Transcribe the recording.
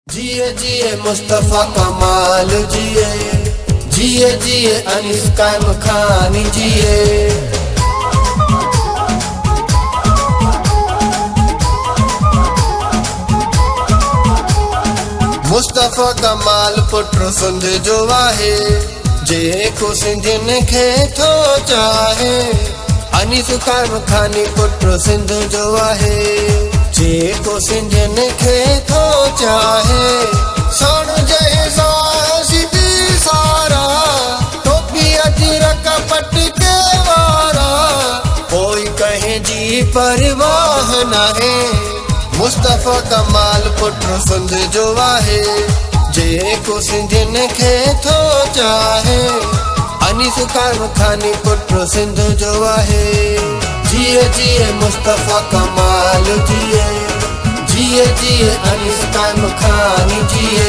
जिए जिए मुस्तफा कमाल जिए, जिए जिए अनीस कायम खानी जिए। मुस्तफा कमाल पुत्र सिंध जो आहे, जेको सिंधियुनि खे थो चाहे। अनीस कायम खानी पुत्र सिंध जो आहे, जेको सिंधियुनि खे थो चाहे। साण जय सिंधी सारा, टोपी अजरक पटके वारा, कोई कहे जी परवाह नाहे। मुस्तफा कमाल पुत्र सिंध जो आहे, जेको सिंधियुनि खे थो चाहे। अनीस कायम खानी पुत्र सिंध जो आहे, जिए जिए मुस्तफा कमाल जिए, जिए जिए अनीस कायम खानी जिए।